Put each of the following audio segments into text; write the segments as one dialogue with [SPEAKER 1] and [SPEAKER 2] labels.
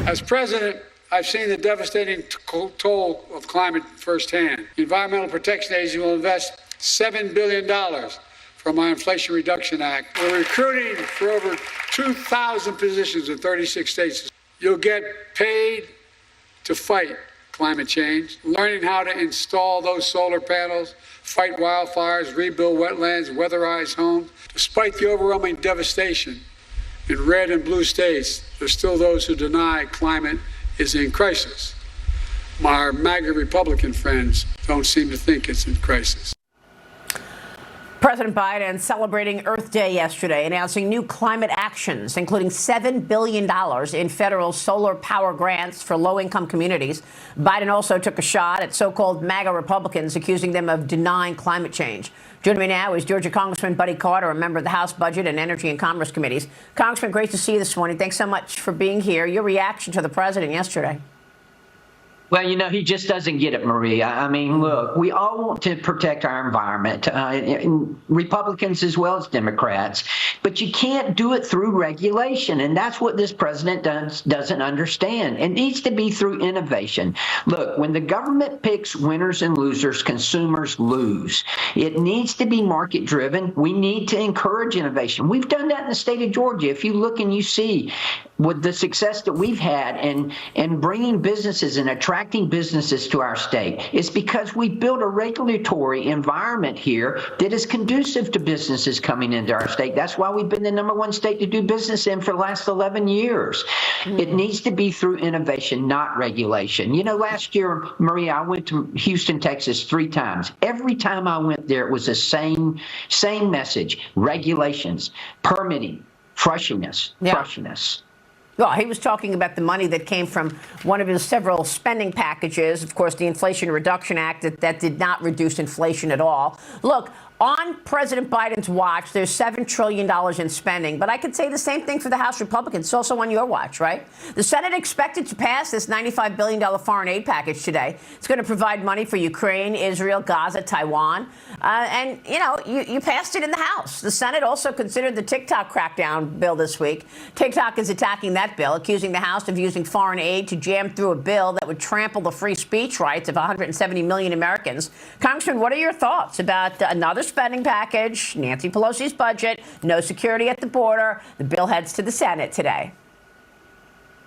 [SPEAKER 1] As president, I've seen the devastating toll of climate firsthand. The Environmental Protection Agency will invest $7 billion from our Inflation Reduction Act. We're recruiting for over 2,000 positions in 36 states. You'll get paid to fight climate change, learning how to install those solar panels, fight wildfires, rebuild wetlands, weatherize homes. Despite the overwhelming devastation in red and blue states, there's still those who deny climate is in crisis. My MAGA Republican friends don't seem to think it's in crisis.
[SPEAKER 2] President Biden celebrating Earth Day yesterday, announcing new climate actions, including $7 billion in federal solar power grants for low-income communities. Biden also took a shot at so-called MAGA Republicans, accusing them of denying climate change. Joining me now is Georgia Congressman Buddy Carter, a member of the House Budget and Energy and Commerce Committees. Congressman, great to see you this morning. Thanks so much for being here. Your reaction to the president yesterday?
[SPEAKER 3] Well, you know, he just doesn't get it, Maria. I mean, look, we all want to protect our environment, Republicans as well as Democrats, but you can't do it through regulation. And that's what this president doesn't understand. It needs to be through innovation. Look, when the government picks winners and losers, consumers lose. It needs to be market driven. We need to encourage innovation. We've done that in the state of Georgia. If you look and you see with the success that we've had in bringing businesses and attracting businesses to our state, it's because we built a regulatory environment here that is conducive to businesses coming into our state. That's why we've been the #1 state to do business in for the last 11 years. It needs to be through innovation, not regulation. You know, last year, Maria, I went to Houston, Texas 3 times. Every time I went there, it was the same message: regulations, permitting, freshness.
[SPEAKER 2] Well, he was talking about the money that came from one of his several spending packages, of course, the Inflation Reduction Act, that did not reduce inflation at all. Look, on President Biden's watch, there's $7 trillion in spending. But I could say the same thing for the House Republicans. It's also on your watch, right? The Senate expected to pass this $95 billion foreign aid package today. It's going to provide money for Ukraine, Israel, Gaza, Taiwan. And, you know, you passed it in the House. The Senate also considered the TikTok crackdown bill this week. TikTok is attacking that bill, accusing the House of using foreign aid to jam through a bill that would trample the free speech rights of 170 million Americans. Congressman, what are your thoughts about another spending package, Nancy Pelosi's budget, no security at the border? The bill heads to the Senate today.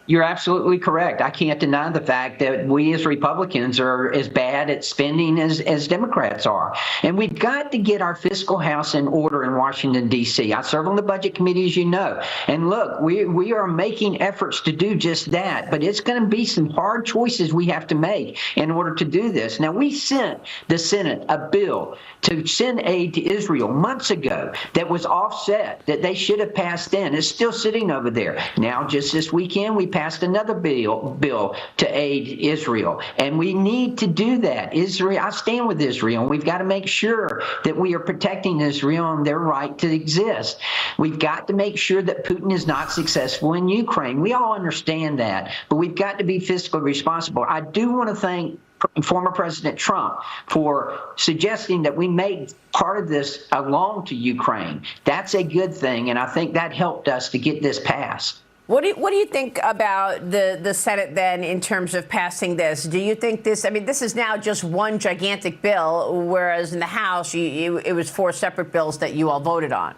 [SPEAKER 3] You're absolutely correct. I can't deny the fact that we as Republicans are as bad at spending as Democrats are. And we've got to get our fiscal house in order in Washington, D.C. I serve on the Budget Committee, as you know. And look, we are making efforts to do just that. But it's going to be some hard choices we have to make in order to do this. Now, we sent the Senate a bill to send aid to Israel months ago that was offset, that they should have passed in. It's still sitting over there. Now, just this weekend, we passed another bill to aid Israel. And we need to do that. Israel, I stand with Israel, and we've got to make sure that we are protecting Israel and their right to exist. We've got to make sure that Putin is not successful in Ukraine. We all understand that, but we've got to be fiscally responsible. I do want to thank former President Trump for suggesting that we make part of this a loan to Ukraine. That's a good thing, and I think that helped us to get this passed.
[SPEAKER 2] What do you think about the Senate then in terms of passing this? Do you think this, I mean, this is now just one gigantic bill, whereas in the House, it was 4 separate bills that you all voted on?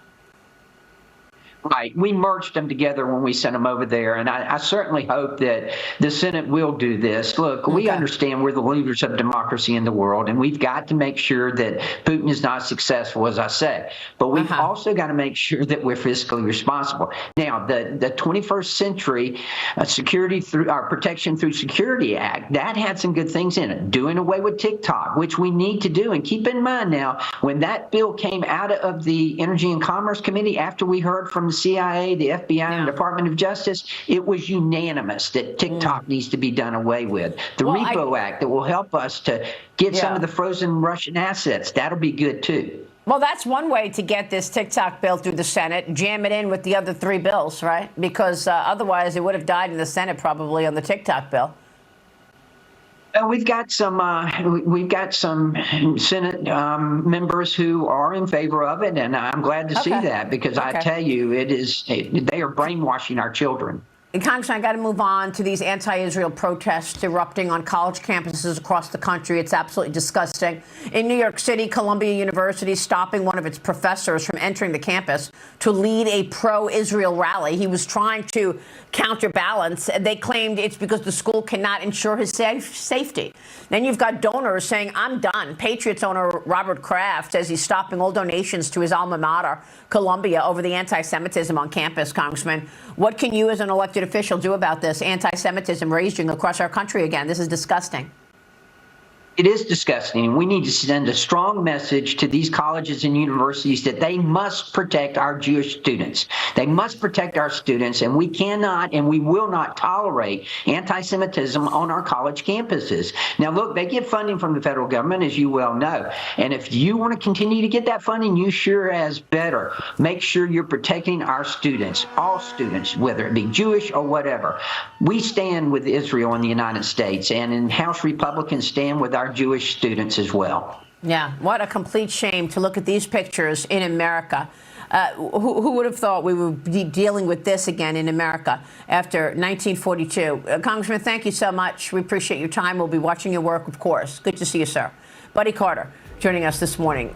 [SPEAKER 3] Right. We merged them together when we sent them over there, and I certainly hope that the Senate will do this. Look, we understand we're the leaders of democracy in the world, and we've got to make sure that Putin is not successful, as I said. But we've also got to make sure that we're fiscally responsible. Now, the 21st Century Security through our Protection Through Security Act, that had some good things in it. Doing away with TikTok, which we need to do. And keep in mind now, when that bill came out of the Energy and Commerce Committee, after we heard from the CIA, the FBI, and the Department of Justice, it was unanimous that TikTok needs to be done away with. The Repo Act that will help us to get some of the frozen Russian assets, that'll be good too.
[SPEAKER 2] Well, that's one way to get this TikTok bill through the Senate, jam it in with the other 3 bills, right? Because otherwise it would have died in the Senate probably on the TikTok bill.
[SPEAKER 3] We've got some Senate members who are in favor of it, and I'm glad to see that, because I tell you, they are brainwashing our children.
[SPEAKER 2] Congressman, I got to move on to these anti-Israel protests erupting on college campuses across the country. It's absolutely disgusting. In New York City, Columbia University stopping one of its professors from entering the campus to lead a pro-Israel rally. He was trying to counterbalance. They claimed it's because the school cannot ensure his safety. Then you've got donors saying, I'm done. Patriots owner Robert Kraft says he's stopping all donations to his alma mater, Columbia, over the anti-Semitism on campus. Congressman, what can you as an elected official do about this anti-Semitism raging across our country again? This is disgusting.
[SPEAKER 3] It is disgusting. We need to send a strong message to these colleges and universities that they must protect our Jewish students. They must protect our students, and we cannot and we will not tolerate anti-Semitism on our college campuses. Now, look, they get funding from the federal government, as you well know. And if you want to continue to get that funding, you sure as better make sure you're protecting our students, all students, whether it be Jewish or whatever. We stand with Israel in the United States, and in House Republicans stand with our Jewish students as well.
[SPEAKER 2] Yeah, what a complete shame to look at these pictures in America. Who would have thought we would be dealing with this again in America after 1942? Congressman, thank you so much. We appreciate your time. We'll be watching your work, of course. Good to see you, sir. Buddy Carter joining us this morning.